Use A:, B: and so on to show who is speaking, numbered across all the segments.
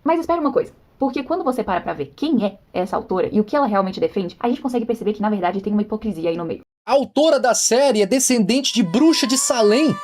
A: Mas espera uma coisa. Porque quando você para pra ver quem é essa autora e o que ela realmente defende, a gente consegue perceber que, na verdade, tem uma hipocrisia aí no meio.
B: A autora da série é descendente de bruxa de Salem.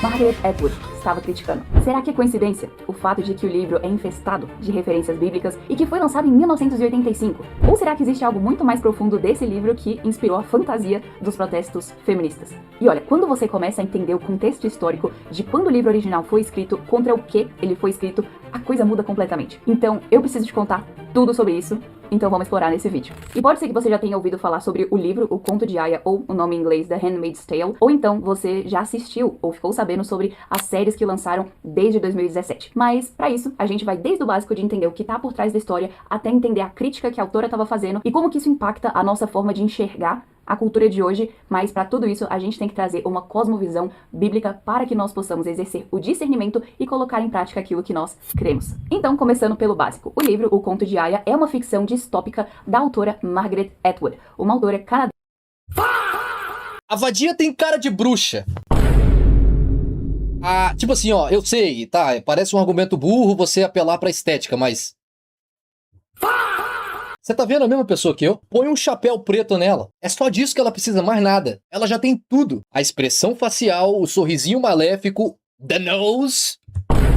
A: Margaret Atwood estava criticando. Será que é coincidência o fato de que o livro é infestado de referências bíblicas e que foi lançado em 1985? Ou será que existe algo muito mais profundo desse livro que inspirou a fantasia dos protestos feministas? E olha, quando você começa a entender o contexto histórico de quando o livro original foi escrito, contra o que ele foi escrito, a coisa muda completamente. Então, eu preciso te contar tudo sobre isso. Então vamos explorar nesse vídeo. E pode ser que você já tenha ouvido falar sobre o livro O Conto de Aia, ou o nome em inglês The Handmaid's Tale, ou então você já assistiu ou ficou sabendo sobre as séries que lançaram desde 2017. Mas para isso, a gente vai desde o básico de entender o que tá por trás da história até entender a crítica que a autora estava fazendo e como que isso impacta a nossa forma de enxergar a cultura de hoje, mas para tudo isso a gente tem que trazer uma cosmovisão bíblica para que nós possamos exercer o discernimento e colocar em prática aquilo que nós cremos. Então, começando pelo básico, o livro O Conto de Aia é uma ficção distópica da autora Margaret Atwood, uma autora canadense.
B: A vadia tem cara de bruxa. Tipo assim, ó, eu sei, tá, parece um argumento burro você apelar pra estética, mas... Você tá vendo a mesma pessoa que eu? Põe um chapéu preto nela. É só disso que ela precisa, mais nada. Ela já tem tudo. A expressão facial, o sorrisinho maléfico, the nose.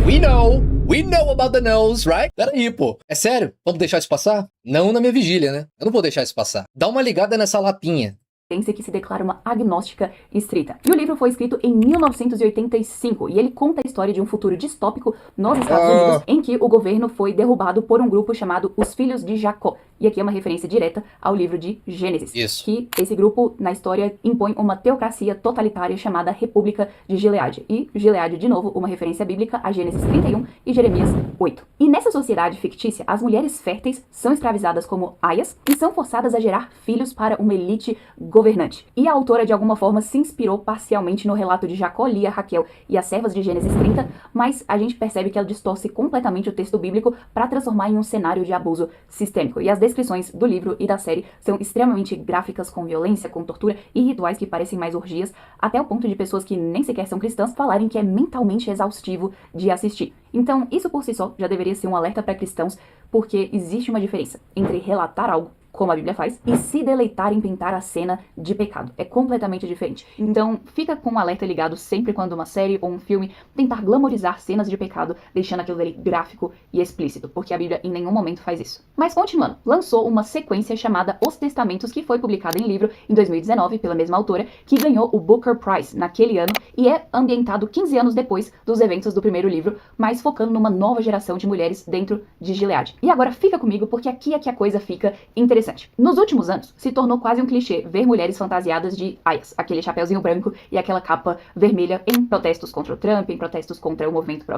B: We know about the nose, right? Peraí, pô. É sério? Vamos deixar isso passar? Não na minha vigília, né? Eu não vou deixar isso passar. Dá uma ligada nessa lapinha.
A: Que se declara uma agnóstica estrita. E o livro foi escrito em 1985 e ele conta a história de um futuro distópico nos Estados Unidos em que o governo foi derrubado por um grupo chamado Os Filhos de Jacó. E aqui é uma referência direta ao livro de Gênesis.
B: Isso.
A: Que esse grupo, na história, impõe uma teocracia totalitária chamada República de Gileade. E Gileade, de novo, uma referência bíblica a Gênesis 31 e Jeremias 8. E nessa sociedade fictícia, as mulheres férteis são escravizadas como aias e são forçadas a gerar filhos para uma elite governante. E a autora, de alguma forma, se inspirou parcialmente no relato de Jacó, Lia, Raquel e as servas de Gênesis 30, mas a gente percebe que ela distorce completamente o texto bíblico para transformar em um cenário de abuso sistêmico. E as descrições do livro e da série são extremamente gráficas, com violência, com tortura e rituais que parecem mais orgias, até o ponto de pessoas que nem sequer são cristãs falarem que é mentalmente exaustivo de assistir. Então, isso por si só já deveria ser um alerta para cristãos, porque existe uma diferença entre relatar algo, como a Bíblia faz, e se deleitar em pintar a cena de pecado. É completamente diferente. Então, fica com um alerta ligado sempre quando uma série ou um filme tentar glamorizar cenas de pecado, deixando aquilo dele gráfico e explícito, porque a Bíblia em nenhum momento faz isso. Mas continuando, lançou uma sequência chamada Os Testamentos, que foi publicada em livro em 2019 pela mesma autora, que ganhou o Booker Prize naquele ano e é ambientado 15 anos depois dos eventos do primeiro livro, mas focando numa nova geração de mulheres dentro de Gileade. E agora fica comigo, porque aqui é que a coisa fica interessante. Nos últimos anos, se tornou quase um clichê ver mulheres fantasiadas de aias, aquele chapeuzinho branco e aquela capa vermelha em protestos contra o Trump, em protestos contra o movimento pró.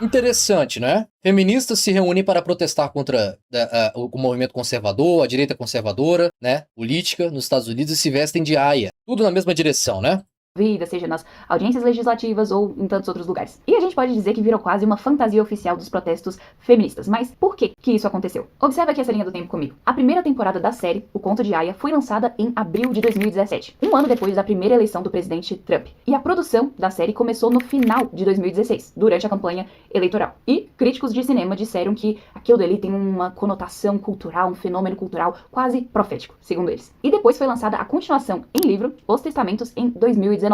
B: Interessante, né? Feministas se reúnem para protestar contra o movimento conservador, a direita conservadora, né? Política nos Estados Unidos e se vestem de aia. Tudo na mesma direção, né?
A: Vida, seja nas audiências legislativas ou em tantos outros lugares. E a gente pode dizer que virou quase uma fantasia oficial dos protestos feministas. Mas por que isso aconteceu? Observe aqui essa linha do tempo comigo. A primeira temporada da série, O Conto de Aia, foi lançada em abril de 2017, um ano depois da primeira eleição do presidente Trump. E a produção da série começou no final de 2016, durante a campanha eleitoral. E críticos de cinema disseram que aquilo dali tem uma conotação cultural, um fenômeno cultural quase profético, segundo eles. E depois foi lançada a continuação em livro, Os Testamentos, em 2019.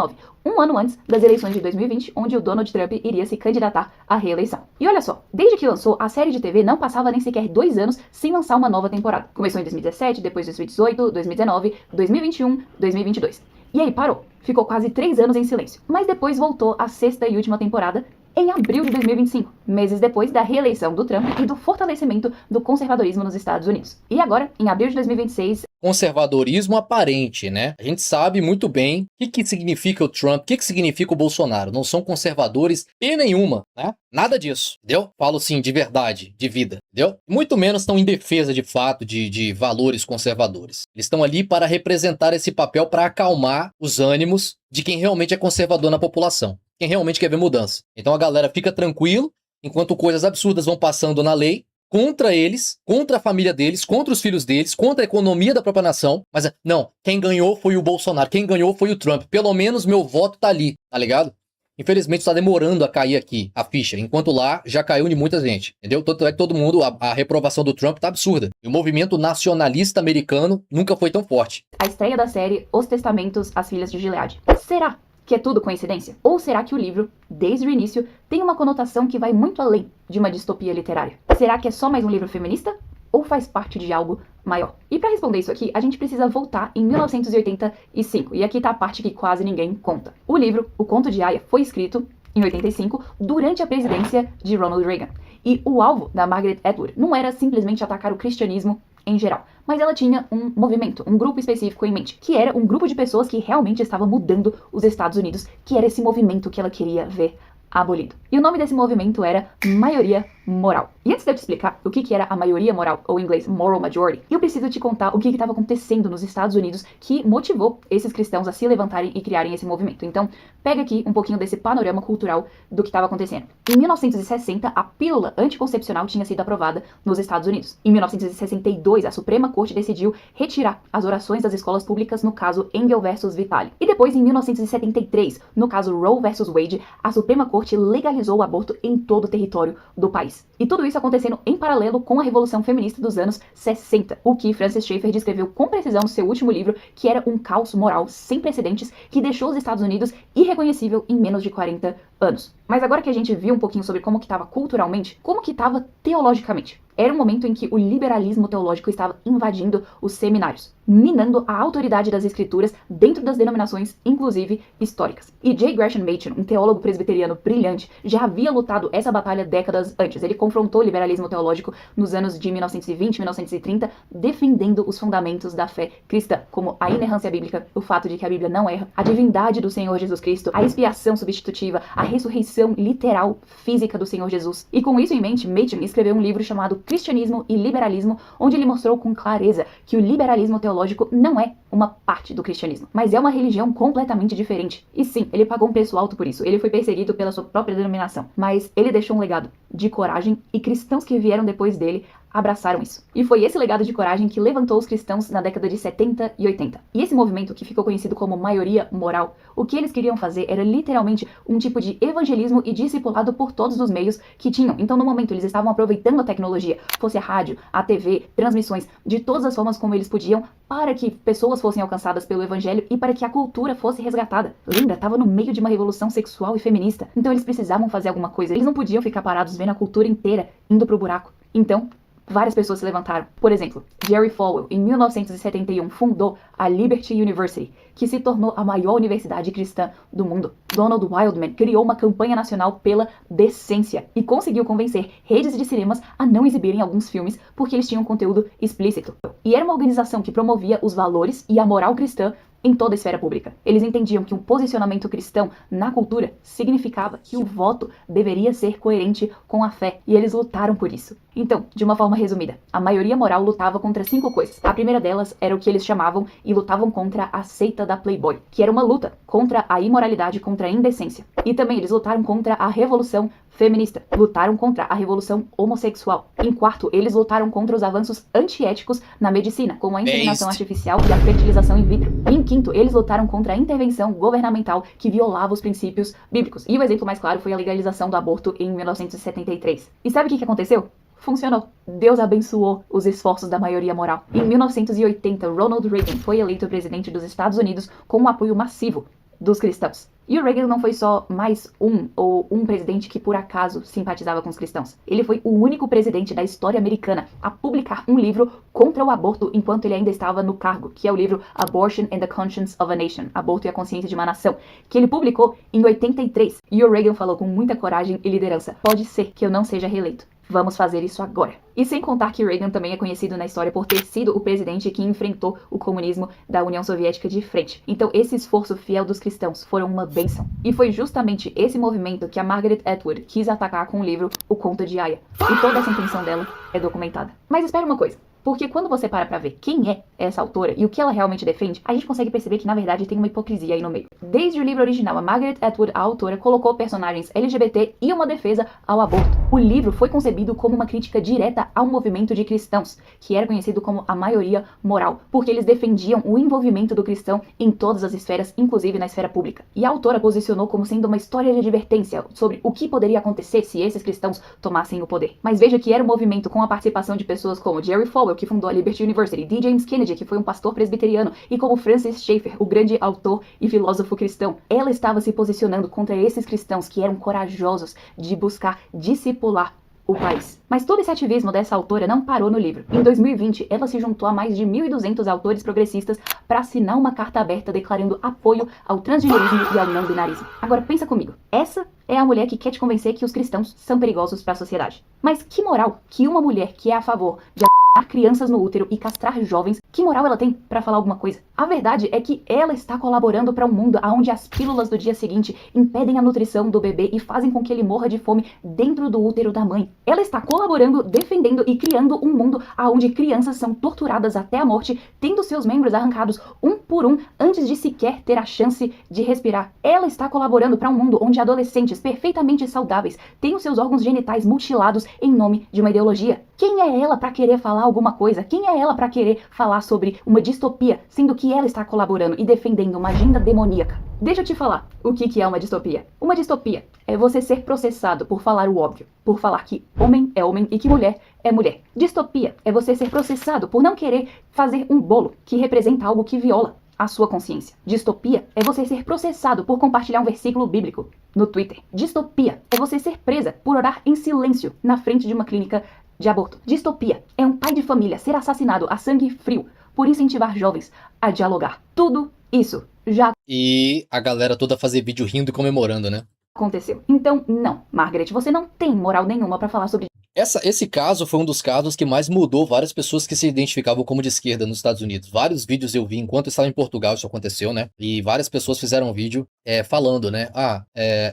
A: Um ano antes das eleições de 2020, onde o Donald Trump iria se candidatar à reeleição. E olha só, desde que lançou, a série de TV não passava nem sequer 2 anos sem lançar uma nova temporada. Começou em 2017, depois 2018, 2019, 2021, 2022. E aí parou. Ficou quase 3 anos em silêncio. Mas depois voltou à 6ª e última temporada, em abril de 2025, meses depois da reeleição do Trump e do fortalecimento do conservadorismo nos Estados Unidos. E agora, em abril de 2026...
B: Conservadorismo aparente, né? A gente sabe muito bem o que significa o Trump, o que significa o Bolsonaro. Não são conservadores em nenhuma, né? Nada disso, entendeu? Falo sim, de verdade, de vida, entendeu? Muito menos estão em defesa, de fato, de valores conservadores. Eles estão ali para representar esse papel, para acalmar os ânimos de quem realmente é conservador na população. Quem realmente quer ver mudança. Então a galera fica tranquilo, enquanto coisas absurdas vão passando na lei, contra eles, contra a família deles, contra os filhos deles, contra a economia da própria nação. Mas não, quem ganhou foi o Bolsonaro, quem ganhou foi o Trump. Pelo menos meu voto tá ali, tá ligado? Infelizmente está demorando a cair aqui a ficha, enquanto lá já caiu de muita gente, entendeu? Tanto é que todo mundo, a reprovação do Trump tá absurda. E o movimento nacionalista americano nunca foi tão forte.
A: A estreia da série Os Testamentos, As Filhas de Gileade. Será que é tudo coincidência? Ou será que o livro, desde o início, tem uma conotação que vai muito além de uma distopia literária? Será que é só mais um livro feminista? Ou faz parte de algo maior? E para responder isso aqui, a gente precisa voltar em 1985. E aqui tá a parte que quase ninguém conta. O livro, O Conto de Aia, foi escrito em 85, durante a presidência de Ronald Reagan. E o alvo da Margaret Atwood não era simplesmente atacar o cristianismo em geral, mas ela tinha um movimento, um grupo específico em mente, que era um grupo de pessoas que realmente estava mudando os Estados Unidos, que era esse movimento que ela queria ver abolido. E o nome desse movimento era Maioria Moral. E antes de eu te explicar o que era a maioria moral, ou em inglês moral majority, eu preciso te contar o que estava acontecendo nos Estados Unidos que motivou esses cristãos a se levantarem e criarem esse movimento. Então, pega aqui um pouquinho desse panorama cultural do que estava acontecendo. Em 1960, a pílula anticoncepcional tinha sido aprovada nos Estados Unidos. Em 1962, a Suprema Corte decidiu retirar as orações das escolas públicas no caso Engel versus Vitale. E depois, em 1973, no caso Roe versus Wade, a Suprema Corte legalizou o aborto em todo o território do país. E tudo isso acontecendo em paralelo com a Revolução Feminista dos anos 60, o que Francis Schaeffer descreveu com precisão no seu último livro, que era um caos moral sem precedentes que deixou os Estados Unidos irreconhecível em menos de 40 anos. Mas agora que a gente viu um pouquinho sobre como que estava culturalmente, como que estava teologicamente? Era um momento em que o liberalismo teológico estava invadindo os seminários, minando a autoridade das escrituras dentro das denominações, inclusive históricas. E J. Gresham Machen, um teólogo presbiteriano brilhante, já havia lutado essa batalha décadas antes. Ele confrontou o liberalismo teológico nos anos de 1920 e 1930, defendendo os fundamentos da fé cristã, como a inerrância bíblica, o fato de que a Bíblia não erra, a divindade do Senhor Jesus Cristo, a expiação substitutiva, a ressurreição literal física do Senhor Jesus. E com isso em mente, Machen escreveu um livro chamado Cristianismo e Liberalismo, onde ele mostrou com clareza que o liberalismo teológico não é uma parte do cristianismo, mas é uma religião completamente diferente. E sim, ele pagou um preço alto por isso. Ele foi perseguido pela sua própria denominação, mas ele deixou um legado de coragem e cristãos que vieram depois dele abraçaram isso. E foi esse legado de coragem que levantou os cristãos na década de 70 e 80. E esse movimento, que ficou conhecido como maioria moral, o que eles queriam fazer era literalmente um tipo de evangelismo e discipulado por todos os meios que tinham. Então, no momento, eles estavam aproveitando a tecnologia, fosse a rádio, a TV, transmissões, de todas as formas como eles podiam, para que pessoas fossem alcançadas pelo evangelho e para que a cultura fosse resgatada. Lembra? Tava no meio de uma revolução sexual e feminista. Então, eles precisavam fazer alguma coisa. Eles não podiam ficar parados vendo a cultura inteira indo pro buraco. Então, várias pessoas se levantaram. Por exemplo, Jerry Falwell, em 1971, fundou a Liberty University, que se tornou a maior universidade cristã do mundo. Donald Wildman criou uma campanha nacional pela decência e conseguiu convencer redes de cinemas a não exibirem alguns filmes porque eles tinham conteúdo explícito. E era uma organização que promovia os valores e a moral cristã em toda a esfera pública. Eles entendiam que um posicionamento cristão na cultura significava que o voto deveria ser coerente com a fé, e eles lutaram por isso. Então, de uma forma resumida, a maioria moral lutava contra 5 coisas. A primeira delas era o que eles chamavam e lutavam contra a seita da Playboy, que era uma luta contra a imoralidade, contra a indecência. E também eles lutaram contra a revolução feminista, lutaram contra a revolução homossexual. Em quarto, eles lutaram contra os avanços antiéticos na medicina, como a inseminação artificial e a fertilização in vitro. E em quinto, eles lutaram contra a intervenção governamental que violava os princípios bíblicos. E o exemplo mais claro foi a legalização do aborto em 1973. E sabe o que aconteceu? Funcionou. Deus abençoou os esforços da maioria moral. Em 1980, Ronald Reagan foi eleito presidente dos Estados Unidos com um apoio massivo dos cristãos. E o Reagan não foi só mais um presidente que por acaso simpatizava com os cristãos. Ele foi o único presidente da história americana a publicar um livro contra o aborto enquanto ele ainda estava no cargo, que é o livro Abortion and the Conscience of a Nation, Aborto e a Consciência de uma Nação, que ele publicou em 83. E o Reagan falou com muita coragem e liderança: pode ser que eu não seja reeleito. Vamos fazer isso agora. E sem contar que Reagan também é conhecido na história por ter sido o presidente que enfrentou o comunismo da União Soviética de frente. Então esse esforço fiel dos cristãos foram uma bênção. E foi justamente esse movimento que a Margaret Atwood quis atacar com o livro O Conto de Aia. E toda essa intenção dela é documentada. Mas espera uma coisa. Porque quando você para pra ver quem é essa autora e o que ela realmente defende, a gente consegue perceber que na verdade tem uma hipocrisia aí no meio. Desde o livro original, a Margaret Atwood, a autora, colocou personagens LGBT e uma defesa ao aborto. O livro foi concebido como uma crítica direta ao movimento de cristãos, que era conhecido como a maioria moral, porque eles defendiam o envolvimento do cristão em todas as esferas, inclusive na esfera pública. E a autora posicionou como sendo uma história de advertência sobre o que poderia acontecer se esses cristãos tomassem o poder. Mas veja que era um movimento com a participação de pessoas como Jerry Falwell, que fundou a Liberty University, D. James Kennedy, que foi um pastor presbiteriano, e como Francis Schaeffer, o grande autor e filósofo cristão. Ela estava se posicionando contra esses cristãos que eram corajosos de buscar discipular o país. Mas todo esse ativismo dessa autora não parou no livro. Em 2020, ela se juntou a mais de 1.200 autores progressistas para assinar uma carta aberta declarando apoio ao transgenerismo e ao não binarismo. Agora pensa comigo, essa é a mulher que quer te convencer que os cristãos são perigosos para a sociedade. Mas que moral que uma mulher que é a favor de crianças no útero e castrar jovens, que moral ela tem pra falar alguma coisa? A verdade é que ela está colaborando para um mundo onde as pílulas do dia seguinte impedem a nutrição do bebê e fazem com que ele morra de fome dentro do útero da mãe. Ela está colaborando, defendendo e criando um mundo onde crianças são torturadas até a morte, tendo seus membros arrancados um por um antes de sequer ter a chance de respirar. Ela está colaborando para um mundo onde adolescentes perfeitamente saudáveis têm os seus órgãos genitais mutilados em nome de uma ideologia. Quem é ela para querer falar alguma coisa? Quem é ela para querer falar sobre uma distopia, sendo que ela está colaborando e defendendo uma agenda demoníaca? Deixa eu te falar o que é uma distopia. Uma distopia é você ser processado por falar o óbvio, por falar que homem é homem e que mulher é mulher. Distopia é você ser processado por não querer fazer um bolo que representa algo que viola a sua consciência. Distopia é você ser processado por compartilhar um versículo bíblico no Twitter. Distopia é você ser presa por orar em silêncio na frente de uma clínica de aborto. Distopia é um pai de família ser assassinado a sangue frio por incentivar jovens a dialogar. Tudo isso já
B: E a galera toda fazer vídeo rindo e comemorando, né?
A: aconteceu. Então, não, Margaret, você não tem moral nenhuma pra falar sobre
B: Esse caso foi um dos casos que mais mudou várias pessoas que se identificavam como de esquerda nos Estados Unidos. Vários vídeos eu vi enquanto eu estava em Portugal, isso aconteceu, né? E várias pessoas fizeram um vídeo falando, né?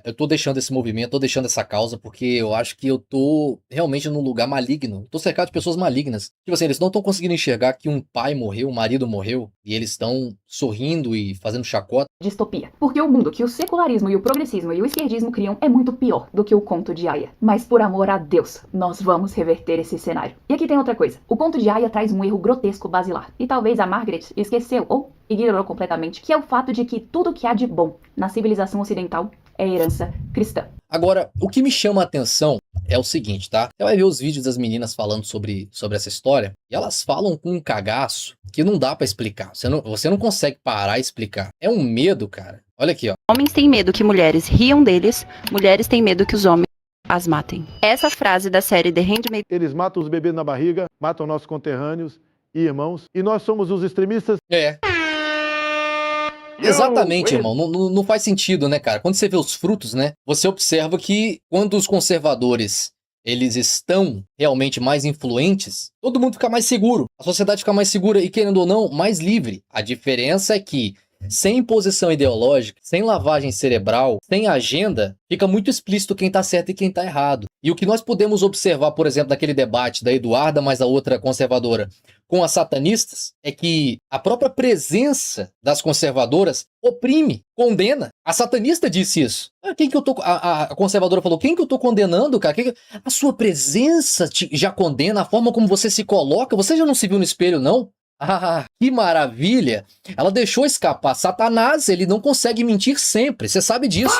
B: Eu tô deixando esse movimento, tô deixando essa causa porque eu acho que eu tô realmente num lugar maligno. Tô cercado de pessoas malignas. Tipo assim, eles não estão conseguindo enxergar que um pai morreu, um marido morreu, e eles estão sorrindo e fazendo chacota.
A: distopia. Porque o mundo que o secularismo e o progressismo e o esquerdismo criam é muito pior do que o conto de Aya. Mas por amor a Deus, nós vamos reverter esse cenário. E aqui tem outra coisa. O conto de Aya traz um erro grotesco basilar. E talvez a Margaret esqueceu ou ignorou completamente, que é o fato de que tudo que há de bom na civilização ocidental é herança cristã.
B: Agora, o que me chama a atenção é o seguinte, tá? Você vai ver os vídeos das meninas falando sobre essa história, e elas falam com um cagaço que não dá pra explicar. Você não consegue parar e explicar. É um medo, cara. Olha aqui, ó.
C: Homens têm medo que mulheres riam deles, mulheres têm medo que os homens as matem. Essa frase da série The Handmaid's
D: Eles matam os bebês na barriga, matam nossos conterrâneos e irmãos, e nós somos os extremistas.
B: Exatamente, irmão. Não faz sentido, né, cara? Quando você vê os frutos, né? Você observa que quando os conservadores eles estão realmente mais influentes, todo mundo fica mais seguro. A sociedade fica mais segura e, querendo ou não, mais livre. A diferença é que, sem imposição ideológica, sem lavagem cerebral, sem agenda, fica muito explícito quem tá certo e quem tá errado. E o que nós podemos observar, por exemplo, daquele debate da Eduarda mais a outra conservadora com as satanistas, é que a própria presença das conservadoras oprime, condena. A satanista disse isso. A conservadora falou, quem que eu tô condenando, cara? A sua presença já condena, a forma como você se coloca. Você já não se viu no espelho, não? Ah, que maravilha! Ela deixou escapar. Satanás, ele não consegue mentir sempre, você sabe disso.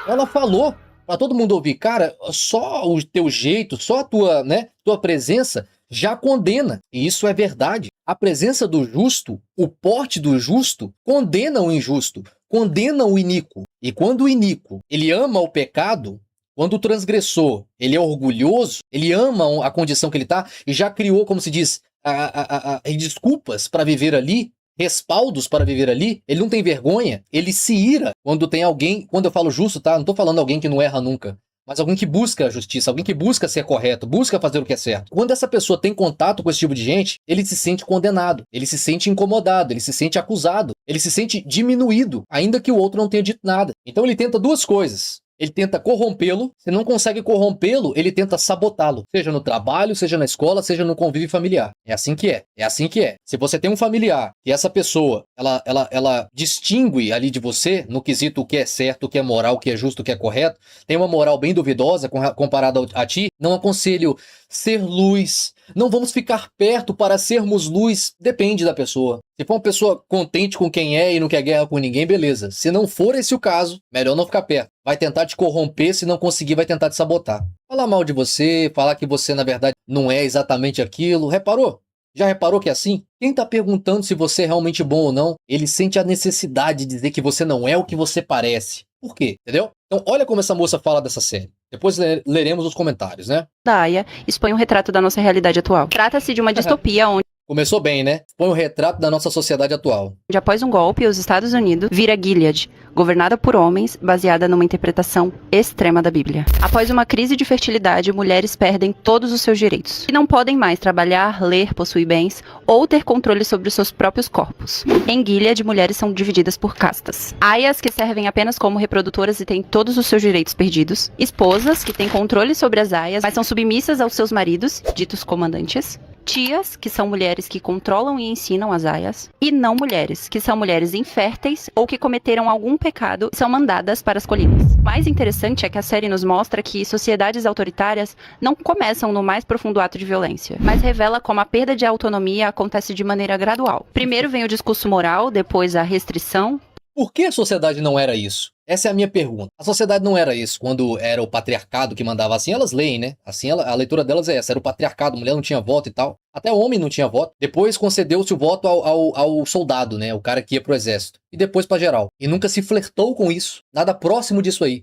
B: Ela falou pra todo mundo ouvir, cara, só o teu jeito, só a tua presença já condena. E isso é verdade. A presença do justo, o porte do justo, condena o injusto, condena o iníquo. E quando o iníquo, ele ama o pecado, quando o transgressor, ele é orgulhoso, ele ama a condição que ele tá e já criou, como se diz, desculpas para viver ali, respaldos para viver ali, ele não tem vergonha, ele se ira quando tem alguém, quando eu falo justo, tá? Não tô falando alguém que não erra nunca, mas alguém que busca a justiça, alguém que busca ser correto, busca fazer o que é certo. Quando essa pessoa tem contato com esse tipo de gente, ele se sente condenado, ele se sente incomodado, ele se sente acusado, ele se sente diminuído, ainda que o outro não tenha dito nada. Então ele tenta duas coisas. ele tenta corrompê-lo. Se não consegue corrompê-lo, ele tenta sabotá-lo. Seja no trabalho, seja na escola, seja no convívio familiar. É assim que é. É assim que é. Se você tem um familiar e essa pessoa, ela distingue ali de você, no quesito o que é certo, o que é moral, o que é justo, o que é correto, tem uma moral bem duvidosa comparada a ti, não aconselho ser luz. Não vamos ficar perto para sermos luz. Depende da pessoa. Se for uma pessoa contente com quem é e não quer guerra com ninguém, beleza. Se não for esse o caso, melhor não ficar perto. Vai tentar te corromper, se não conseguir, vai tentar te sabotar. Falar mal de você, falar que você, na verdade, não é exatamente aquilo. Reparou? Já reparou que é assim? Quem tá perguntando se você é realmente bom ou não, ele sente a necessidade de dizer que você não é o que você parece. Por quê? Entendeu? Então, olha como essa moça fala dessa série. Depois leremos os comentários, né?
C: Da Aya expõe um retrato da nossa realidade atual. Trata-se de uma distopia onde,
B: Começou bem, né? Põe o retrato da nossa sociedade atual.
C: após um golpe, os Estados Unidos vira Gilead, governada por homens, baseada numa interpretação extrema da Bíblia. Após uma crise de fertilidade, mulheres perdem todos os seus direitos. E não podem mais trabalhar, ler, possuir bens ou ter controle sobre os seus próprios corpos. Em Gilead, mulheres são divididas por castas. Aias, que servem apenas como reprodutoras e têm todos os seus direitos perdidos. Esposas, que têm controle sobre as aias, mas são submissas aos seus maridos, ditos comandantes. Tias, que são mulheres que controlam e ensinam as aias, e não mulheres, que são mulheres inférteis ou que cometeram algum pecado e são mandadas para as colinas. O mais interessante é que a série nos mostra que sociedades autoritárias não começam no mais profundo ato de violência, mas revela como a perda de autonomia acontece de maneira gradual. Primeiro vem o discurso moral, depois a restrição.
B: Por que a sociedade não era isso? Essa é a minha pergunta. A sociedade não era isso quando era o patriarcado que mandava assim. Elas leem, né? Assim, a leitura delas é essa. Era o patriarcado, a mulher não tinha voto e tal. Até o homem não tinha voto. Depois concedeu-se o voto ao soldado, né? O cara que ia pro exército. E depois pra geral. E nunca se flertou com isso. Nada próximo disso aí.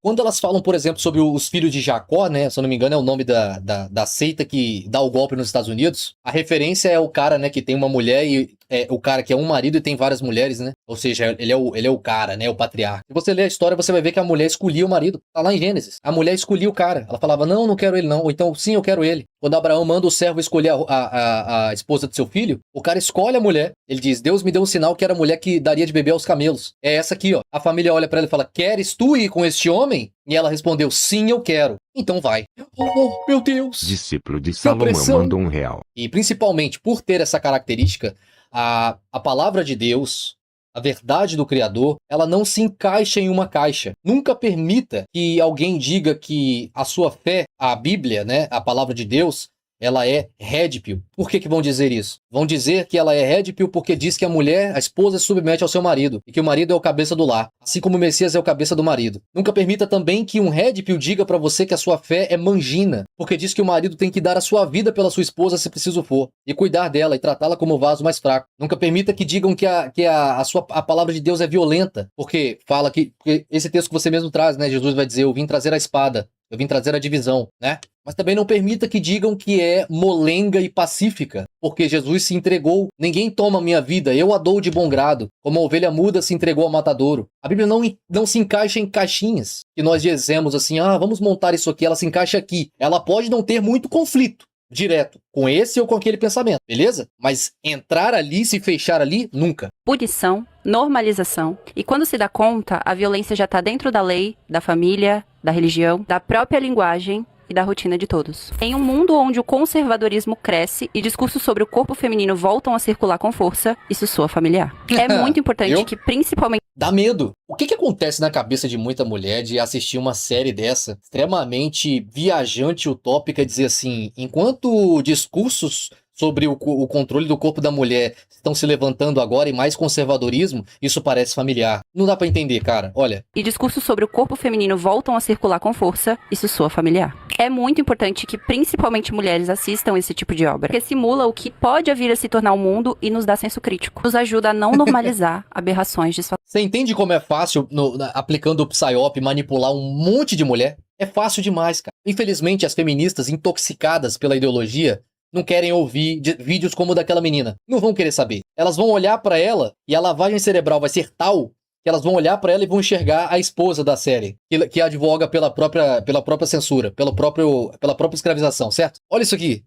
B: Quando elas falam, por exemplo, sobre os filhos de Jacó, né? Se eu não me engano, é o nome da seita que dá o golpe nos Estados Unidos. A referência é o cara, né? Que tem uma mulher e é o cara que é um marido e tem várias mulheres, né? Ou seja, ele é o cara, né? O patriarca. Se você ler a história, você vai ver que a mulher escolhia o marido. Tá lá em Gênesis. A mulher escolhia o cara. Ela falava, não, não quero ele não. Ou então, sim, eu quero ele. Quando Abraão manda o servo escolher a esposa de seu filho, o cara escolhe a mulher. Ele diz, Deus me deu um sinal que era a mulher que daria de beber aos camelos. É essa aqui, ó. A família olha pra ela e fala, queres tu ir com este homem? E ela respondeu, sim, eu quero. Então vai. Oh, meu Deus.
E: Discípulo de Salomão mandou R$1.
B: E principalmente por ter essa característica, a palavra de Deus, a verdade do Criador, ela não se encaixa em uma caixa. Nunca permita que alguém diga que a sua fé, a Bíblia, né, a palavra de Deus, ela é red pill. Por que vão dizer isso? Vão dizer que ela é red pill porque diz que a mulher, a esposa, se submete ao seu marido e que o marido é o cabeça do lar, assim como o Messias é o cabeça do marido. Nunca permita também que um red pill diga pra você que a sua fé é mangina, porque diz que o marido tem que dar a sua vida pela sua esposa se preciso for, e cuidar dela e tratá-la como o vaso mais fraco. Nunca permita que digam que a palavra de Deus é violenta, porque fala porque esse texto que você mesmo traz, né? Jesus vai dizer, eu vim trazer a espada. Eu vim trazer a divisão, né? Mas também não permita que digam que é molenga e pacífica, porque Jesus se entregou. Ninguém toma a minha vida, eu a dou de bom grado, como a ovelha muda se entregou ao matadouro. A Bíblia não se encaixa em caixinhas, que nós dizemos assim, vamos montar isso aqui, ela se encaixa aqui. Ela pode não ter muito conflito direto com esse ou com aquele pensamento, beleza? Mas entrar ali, se fechar ali, nunca.
C: Punição, normalização. E quando se dá conta, a violência já está dentro da lei, da família, da religião, da própria linguagem e da rotina de todos. Em um mundo onde o conservadorismo cresce e discursos sobre o corpo feminino voltam a circular com força, isso soa familiar. É muito importante que, principalmente...
B: Dá medo. O que acontece na cabeça de muita mulher de assistir uma série dessa, extremamente viajante e utópica, dizer assim, enquanto discursos sobre o controle do corpo da mulher estão se levantando agora e mais conservadorismo, isso parece familiar. Não dá pra entender, cara. Olha.
C: E discursos sobre o corpo feminino voltam a circular com força, isso soa familiar. É muito importante que principalmente mulheres assistam esse tipo de obra, porque simula o que pode vir a se tornar o mundo e nos dá senso crítico. Nos ajuda a não normalizar aberrações disfarçadas.
B: Você entende como é fácil, aplicando o Psyop, manipular um monte de mulher? É fácil demais, cara. Infelizmente, as feministas intoxicadas pela ideologia não querem ouvir vídeos como o daquela menina. Não vão querer saber. Elas vão olhar pra ela e a lavagem cerebral vai ser tal que elas vão olhar pra ela e vão enxergar a esposa da série, que advoga pela própria censura, pela própria escravização, certo? Olha isso aqui.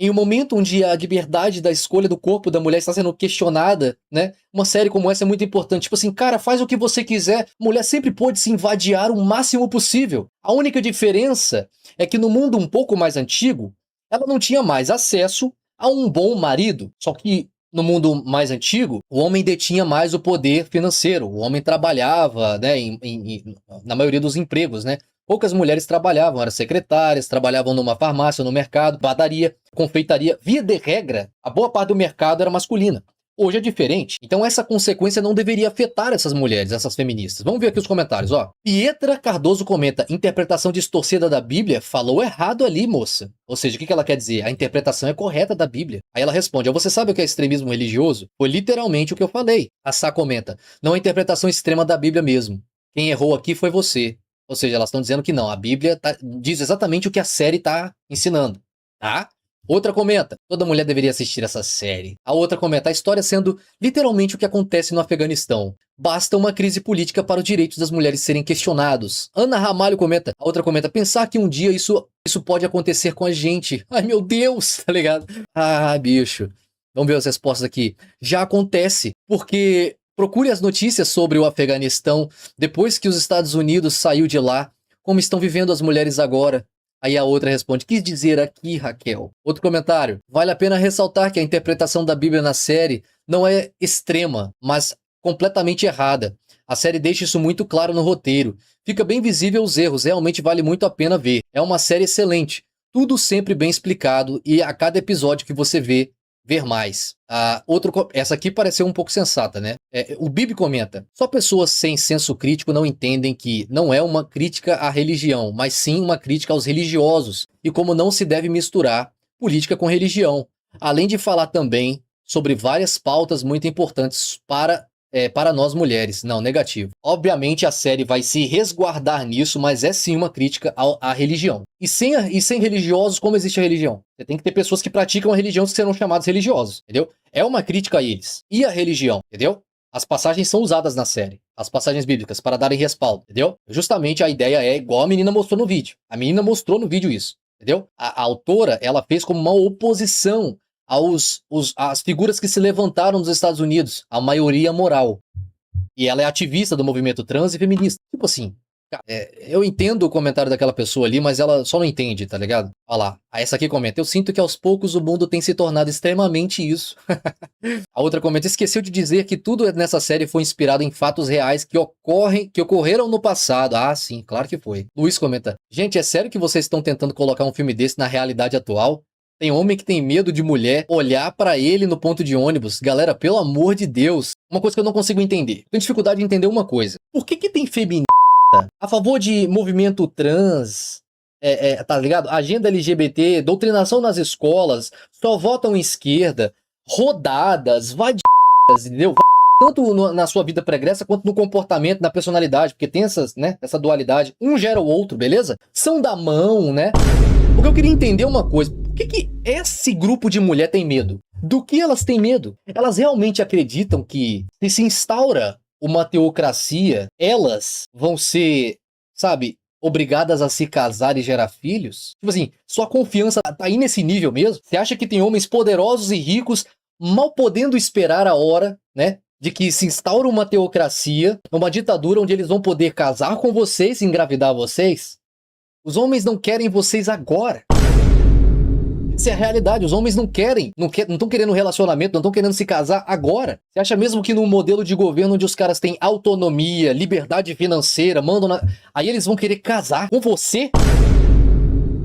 B: Em um momento onde a liberdade da escolha do corpo da mulher está sendo questionada, né? Uma série como essa é muito importante. Tipo assim, cara, faz o que você quiser. Mulher sempre pôde se invadiar o máximo possível. A única diferença é que no mundo um pouco mais antigo, ela não tinha mais acesso a um bom marido. Só que no mundo mais antigo, o homem detinha mais o poder financeiro. O homem trabalhava, né, na maioria dos empregos, né? Poucas mulheres trabalhavam, eram secretárias, trabalhavam numa farmácia, no mercado, padaria, confeitaria. Via de regra, a boa parte do mercado era masculina. Hoje é diferente. Então essa consequência não deveria afetar essas mulheres, essas feministas. Vamos ver aqui os comentários, ó. Pietra Cardoso comenta: interpretação distorcida da Bíblia? Falou errado ali, moça. Ou seja, o que ela quer dizer? A interpretação é correta da Bíblia. Aí ela responde: você sabe o que é extremismo religioso? Foi literalmente o que eu falei. A Sá comenta: não é interpretação extrema da Bíblia mesmo. Quem errou aqui foi você. Ou seja, elas estão dizendo que não, a Bíblia diz exatamente o que a série está ensinando, tá? Outra comenta: toda mulher deveria assistir essa série. A outra comenta: a história sendo literalmente o que acontece no Afeganistão. Basta uma crise política para os direitos das mulheres serem questionados. Ana Ramalho comenta. A outra comenta: pensar que um dia isso pode acontecer com a gente. Ai, meu Deus, tá ligado? Ah, bicho. Vamos ver as respostas aqui. Já acontece, porque procure as notícias sobre o Afeganistão depois que os Estados Unidos saiu de lá. Como estão vivendo as mulheres agora? Aí a outra responde: quis dizer aqui, Raquel. Outro comentário: vale a pena ressaltar que a interpretação da Bíblia na série não é extrema, mas completamente errada. A série deixa isso muito claro no roteiro. Fica bem visível os erros, realmente vale muito a pena ver. É uma série excelente. Tudo sempre bem explicado e a cada episódio que você vê, ver mais. Essa aqui pareceu um pouco sensata, né? O Bibi comenta: só pessoas sem senso crítico não entendem que não é uma crítica à religião, mas sim uma crítica aos religiosos e como não se deve misturar política com religião. Além de falar também sobre várias pautas muito importantes para nós mulheres. Não, negativo. Obviamente a série vai se resguardar nisso, mas é sim uma crítica à religião. E sem religiosos, como existe a religião? Você tem que ter pessoas que praticam a religião que serão chamados religiosos, entendeu? É uma crítica a eles. E a religião, entendeu? As passagens são usadas na série, as passagens bíblicas, para darem respaldo, entendeu? Justamente a ideia é igual a menina mostrou no vídeo. A menina mostrou no vídeo isso, entendeu? A autora, ela fez como uma oposição às figuras que se levantaram nos Estados Unidos, a maioria moral. E ela é ativista do movimento trans e feminista. Tipo assim, eu entendo o comentário daquela pessoa ali, mas ela só não entende, tá ligado? Olha lá, essa aqui comenta: eu sinto que aos poucos o mundo tem se tornado extremamente isso. A outra comenta: esqueceu de dizer que tudo nessa série foi inspirado em fatos reais que ocorreram no passado. Ah, sim, claro que foi. Luiz comenta: gente, é sério que vocês estão tentando colocar um filme desse na realidade atual? Tem homem que tem medo de mulher olhar pra ele no ponto de ônibus. Galera, pelo amor de Deus. Uma coisa que eu não consigo entender. Tenho dificuldade de entender uma coisa. Por que tem feminista a favor de movimento trans, tá ligado? Agenda LGBT, doutrinação nas escolas, só votam em esquerda, rodadas, vadias, entendeu? Tanto na sua vida pregressa quanto no comportamento, na personalidade, porque tem essa dualidade. Um gera o outro, beleza? São da mão, né? Porque eu queria entender uma coisa. Por que esse grupo de mulher tem medo? Do que elas têm medo? Elas realmente acreditam que se instaura uma teocracia, elas vão ser, sabe, obrigadas a se casar e gerar filhos? Tipo assim, sua confiança tá aí nesse nível mesmo? Você acha que tem homens poderosos e ricos mal podendo esperar a hora, né, de que se instaura uma teocracia, uma ditadura onde eles vão poder casar com vocês e engravidar vocês? Os homens não querem vocês agora. Essa é a realidade. Os homens não estão querendo relacionamento, não estão querendo se casar agora. Você acha mesmo que num modelo de governo onde os caras têm autonomia, liberdade financeira, aí eles vão querer casar com você?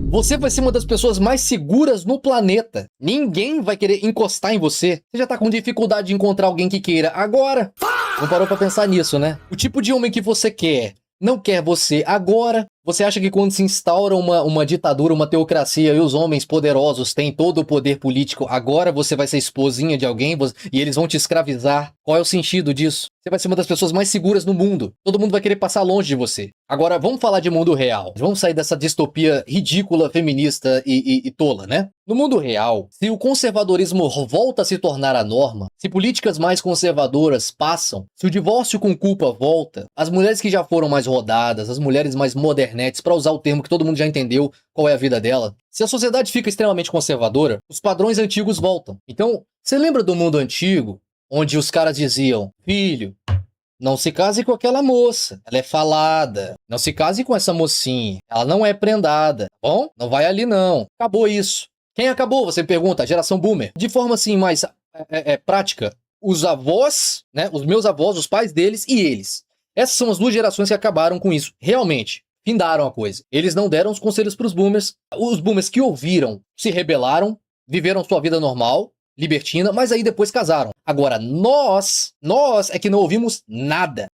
B: Você vai ser uma das pessoas mais seguras no planeta. Ninguém vai querer encostar em você. Você já tá com dificuldade de encontrar alguém que queira agora. Não parou pra pensar nisso, né? O tipo de homem que você quer não quer você agora. Você acha que quando se instaura uma ditadura, uma teocracia e os homens poderosos têm todo o poder político, agora você vai ser esposinha de alguém e eles vão te escravizar? Qual é o sentido disso? Você vai ser uma das pessoas mais seguras no mundo. Todo mundo vai querer passar longe de você. Agora, vamos falar de mundo real. Vamos sair dessa distopia ridícula, feminista e tola, né? No mundo real, se o conservadorismo volta a se tornar a norma, se políticas mais conservadoras passam, se o divórcio com culpa volta, as mulheres que já foram mais rodadas, as mulheres mais modernas, internet, para usar o termo que todo mundo já entendeu qual é a vida dela. Se a sociedade fica extremamente conservadora, os padrões antigos voltam. Então, você lembra do mundo antigo, onde os caras diziam, filho, não se case com aquela moça, ela é falada. Não se case com essa mocinha, ela não é prendada, tá bom? Não vai ali não. Acabou isso. Quem acabou? Você pergunta, a geração boomer. De forma assim mais prática, os avós, né? Os meus avós, os pais deles e eles. Essas são as duas gerações que acabaram com isso. Realmente, findaram a coisa. Eles não deram os conselhos para os boomers. Os boomers que ouviram se rebelaram, viveram sua vida normal, libertina, mas aí depois casaram. Agora, nós é que não ouvimos nada.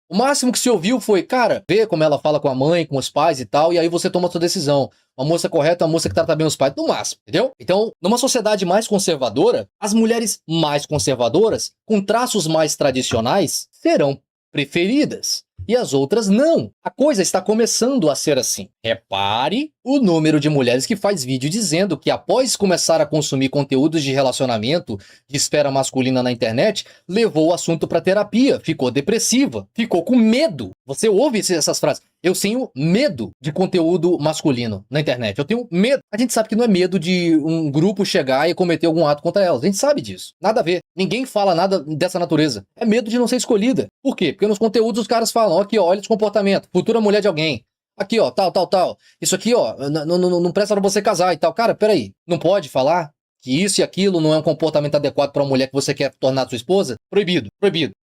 B: O máximo que se ouviu foi, cara, ver como ela fala com a mãe, com os pais e tal, e aí você toma a sua decisão. Uma moça correta, uma moça que trata bem os pais, no máximo, entendeu? Então, numa sociedade mais conservadora, as mulheres mais conservadoras, com traços mais tradicionais, serão preferidas. E as outras não. A coisa está começando a ser assim. Repare o número de mulheres que faz vídeo dizendo que após começar a consumir conteúdos de relacionamento de esfera masculina na internet, levou o assunto para terapia, ficou depressiva, ficou com medo. Você ouve essas frases? Eu tenho medo de conteúdo masculino na internet. Eu tenho medo. A gente sabe que não é medo de um grupo chegar e cometer algum ato contra elas. A gente sabe disso. Nada a ver. Ninguém fala nada dessa natureza. É medo de não ser escolhida. Por quê? Porque nos conteúdos os caras falam, aqui ó, olha esse comportamento, futura mulher de alguém. Aqui ó, tal. Isso aqui ó, não presta pra você casar e tal. Cara, peraí. Não pode falar que isso e aquilo não é um comportamento adequado para uma mulher que você quer tornar sua esposa? Proibido.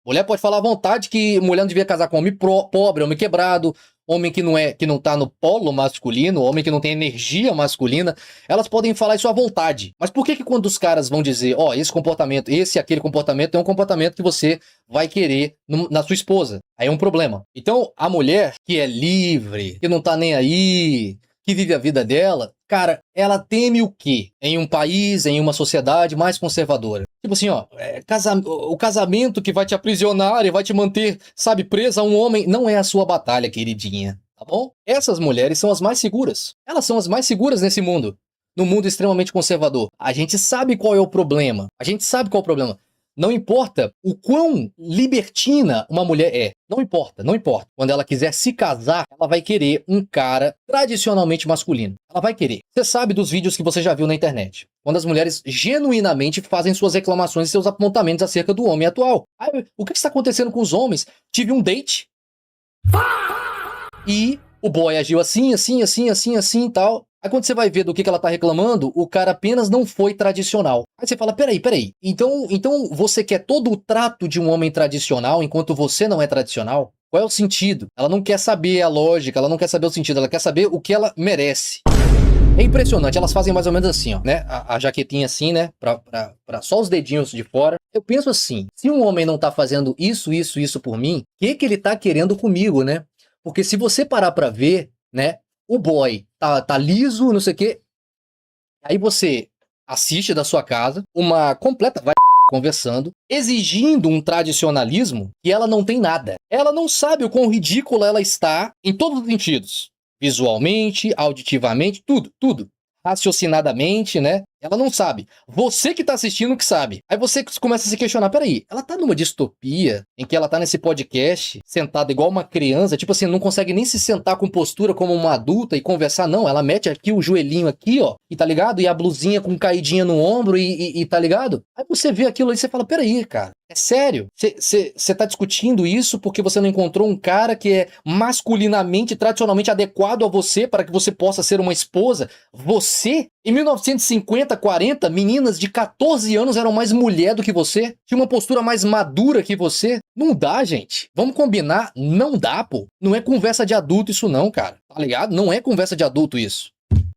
B: Mulher pode falar à vontade que mulher não devia casar com homem pobre, homem quebrado, homem que não tá no polo masculino, homem que não tem energia masculina. Elas podem falar isso à vontade. Mas por que quando os caras vão dizer, ó, esse comportamento, esse e aquele comportamento é um comportamento que você vai querer na sua esposa? Aí é um problema. Então, a mulher que é livre, que não tá nem aí, que vive a vida dela, cara, ela teme o quê? Em um país, em uma sociedade mais conservadora. Tipo assim, ó, o casamento que vai te aprisionar e vai te manter, sabe, presa a um homem, não é a sua batalha, queridinha, tá bom? Essas mulheres são as mais seguras. Elas são as mais seguras nesse mundo. No mundo extremamente conservador. A gente sabe qual é o problema. Não importa o quão libertina uma mulher é. Não importa. Quando ela quiser se casar, ela vai querer um cara tradicionalmente masculino. Ela vai querer. Você sabe dos vídeos que você já viu na internet. Quando as mulheres genuinamente fazem suas reclamações e seus apontamentos acerca do homem atual. O que está acontecendo com os homens? Tive um date. E o boy agiu assim e tal. Aí quando você vai ver do que ela tá reclamando, o cara apenas não foi tradicional. Aí você fala, peraí. Então você quer todo o trato de um homem tradicional enquanto você não é tradicional? Qual é o sentido? Ela não quer saber a lógica, ela não quer saber o sentido, ela quer saber o que ela merece. É impressionante, elas fazem mais ou menos assim, ó, né? A jaquetinha assim, né? Pra só os dedinhos de fora. Eu penso assim, se um homem não tá fazendo isso por mim, o que ele tá querendo comigo, né? Porque se você parar pra ver, né? O boy tá liso, não sei o quê. Aí você assiste da sua casa, uma completa vai conversando, exigindo um tradicionalismo que ela não tem nada. Ela não sabe o quão ridícula ela está em todos os sentidos. Visualmente, auditivamente, tudo. Raciocinadamente, né? Ela não sabe. Você que tá assistindo que sabe. Aí você começa a se questionar, peraí, ela tá numa distopia em que ela tá nesse podcast, sentada igual uma criança, tipo assim, não consegue nem se sentar com postura como uma adulta e conversar, não. Ela mete aqui o joelhinho aqui, ó, e tá ligado? E a blusinha com caidinha no ombro e tá ligado? Aí você vê aquilo aí e você fala, peraí, cara, é sério? Você tá discutindo isso porque você não encontrou um cara que é masculinamente, tradicionalmente adequado a você para que você possa ser uma esposa? Você, em 1950, 40, meninas de 14 anos eram mais mulher do que você? Tinha uma postura mais madura que você? Não dá, gente. Vamos combinar? Não dá, pô. Não é conversa de adulto isso não, cara. Tá ligado? Não é conversa de adulto isso.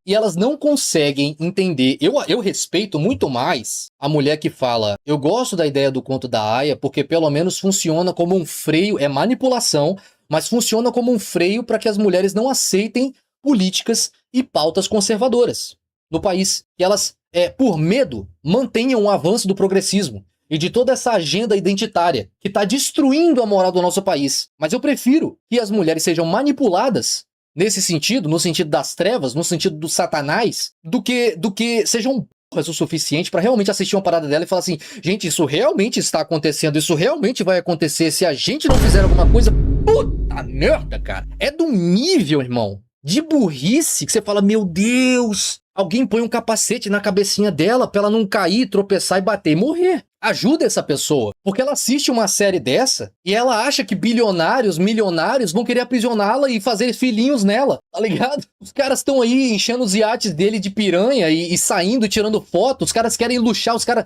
B: E elas não conseguem entender. Eu respeito muito mais a mulher que fala, eu gosto da ideia do conto da Aya porque pelo menos funciona como um freio, é manipulação, mas funciona como um freio para que as mulheres não aceitem políticas e pautas conservadoras no país. Que elas, por medo, mantenham o avanço do progressismo e de toda essa agenda identitária que está destruindo a moral do nosso país. Mas eu prefiro que as mulheres sejam manipuladas nesse sentido, no sentido das trevas, no sentido do satanás, do que sejam burras o suficiente para realmente assistir uma parada dela e falar assim, gente, isso realmente está acontecendo, isso realmente vai acontecer, se a gente não fizer alguma coisa, puta Puta merda, cara. É do nível, irmão, de burrice que você fala, meu Deus, alguém põe um capacete na cabecinha dela pra ela não cair, tropeçar e bater e morrer. Ajuda essa pessoa, porque ela assiste uma série dessa e ela acha que bilionários, milionários vão querer aprisioná-la e fazer filhinhos nela, tá ligado? Os caras estão aí enchendo os iates dele de piranha e saindo, tirando foto, os caras querem luxar, os caras...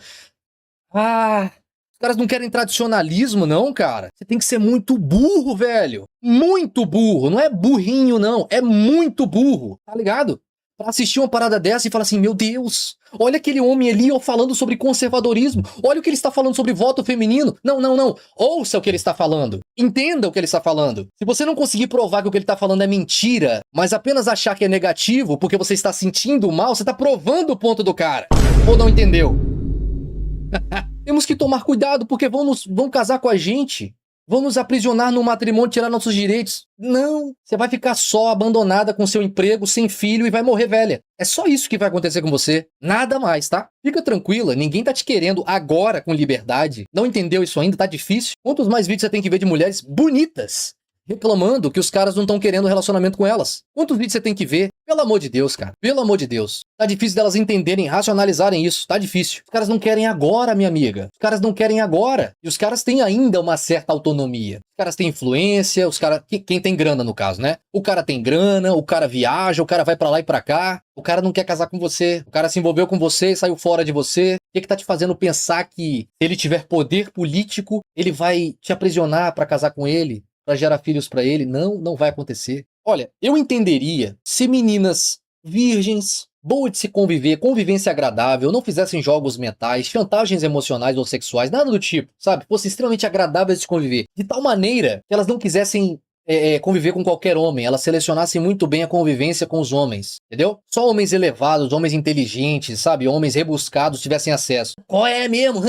B: Os caras não querem tradicionalismo, não, cara. Você tem que ser muito burro, velho. Muito burro. Não é burrinho, não. É muito burro, tá ligado? Pra assistir uma parada dessa e falar assim, meu Deus, olha aquele homem ali falando sobre conservadorismo. Olha o que ele está falando sobre voto feminino. Não, não, não. Ouça o que ele está falando. Entenda o que ele está falando. Se você não conseguir provar que o que ele está falando é mentira, mas apenas achar que é negativo porque você está sentindo mal, você está provando o ponto do cara. Ou não entendeu? Temos que tomar cuidado porque vão casar com a gente. Vão nos aprisionar no matrimônio, tirar nossos direitos. Não, você vai ficar só, abandonada com seu emprego, sem filho e vai morrer velha. É só isso que vai acontecer com você. Nada mais, tá? Fica tranquila, ninguém tá te querendo agora com liberdade. Não entendeu isso ainda? Tá difícil? Quantos mais vídeos você tem que ver de mulheres bonitas reclamando que os caras não estão querendo relacionamento com elas? Quantos vídeos você tem que ver? Pelo amor de Deus, cara. Pelo amor de Deus. Tá difícil delas entenderem, racionalizarem isso. Tá difícil. Os caras não querem agora, minha amiga. Os caras não querem agora. E os caras têm ainda uma certa autonomia. Os caras têm influência, os caras... Quem tem grana, no caso, né? O cara tem grana, o cara viaja, o cara vai pra lá e pra cá. O cara não quer casar com você. O cara se envolveu com você e saiu fora de você. O que tá te fazendo pensar que se ele tiver poder político, ele vai te aprisionar pra casar com ele? Pra gerar filhos pra ele? Não, não vai acontecer. Olha, eu entenderia se meninas virgens, boas de se conviver, convivência agradável, não fizessem jogos mentais, chantagens emocionais ou sexuais, nada do tipo, sabe? Fossem extremamente agradáveis de conviver. De tal maneira que elas não quisessem conviver com qualquer homem, elas selecionassem muito bem a convivência com os homens, entendeu? Só homens elevados, homens inteligentes, sabe? Homens rebuscados tivessem acesso. Qual é mesmo?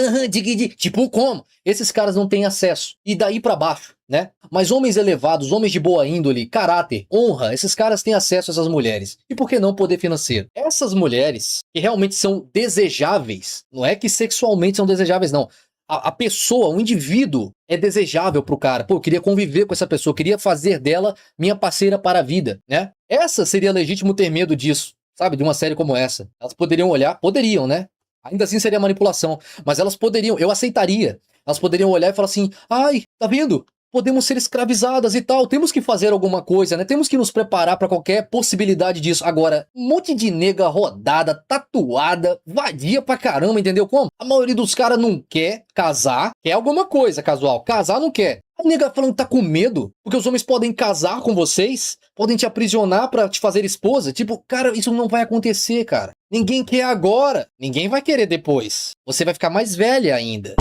B: Tipo como? Esses caras não têm acesso. E daí pra baixo, né? Mas homens elevados, homens de boa índole, caráter, honra, esses caras têm acesso a essas mulheres. E por que não poder financeiro? Essas mulheres que realmente são desejáveis, não é que sexualmente são desejáveis, não. A pessoa, o indivíduo é desejável pro cara. Pô, eu queria conviver com essa pessoa, eu queria fazer dela minha parceira para a vida, né? Essa seria legítimo ter medo disso, sabe? De uma série como essa. Elas poderiam olhar, poderiam, né? Ainda assim seria manipulação, mas elas poderiam, eu aceitaria. Elas poderiam olhar e falar assim, ai, tá vendo? Podemos ser escravizadas e tal, temos que fazer alguma coisa, né? Temos que nos preparar pra qualquer possibilidade disso. Agora, um monte de nega rodada, tatuada, vadia pra caramba, entendeu como? A maioria dos caras não quer casar, quer alguma coisa casual. Casar não quer. A nega falando que tá com medo, porque os homens podem casar com vocês, podem te aprisionar pra te fazer esposa. Tipo, cara, isso não vai acontecer, cara. Ninguém quer agora, ninguém vai querer depois. Você vai ficar mais velha ainda.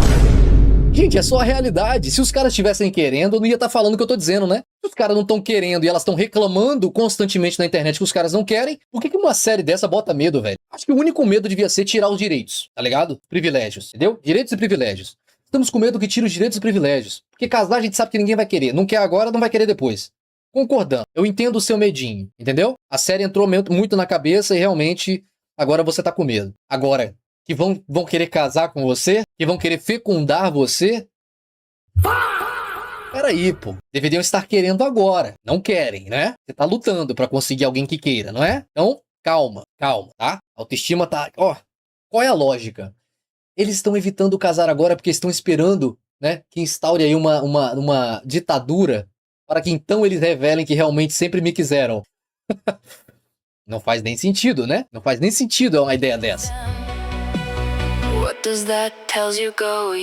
B: Gente, é só a realidade. Se os caras estivessem querendo, eu não ia estar falando o que eu tô dizendo, né? Se os caras não estão querendo e elas estão reclamando constantemente na internet que os caras não querem, por que uma série dessa bota medo, velho? Acho que o único medo devia ser tirar os direitos, tá ligado? Privilégios, entendeu? Direitos e privilégios. Estamos com medo que tire os direitos e privilégios. Porque casar a gente sabe que ninguém vai querer. Não quer agora, não vai querer depois. Concordando. Eu entendo o seu medinho, entendeu? A série entrou muito na cabeça e realmente agora você tá com medo. Agora, que vão querer casar com você? Que vão querer fecundar você? Peraí, pô. Deveriam estar querendo agora. Não querem, né? Você tá lutando pra conseguir alguém que queira, não é? Então, calma, calma, tá? A autoestima tá... Ó, qual é a lógica? Eles estão evitando casar agora porque estão esperando, né, que instaure aí uma ditadura para que então eles revelem que realmente sempre me quiseram. Não faz nem sentido, né? Não faz nem sentido uma ideia dessa.
F: What does that tells you go,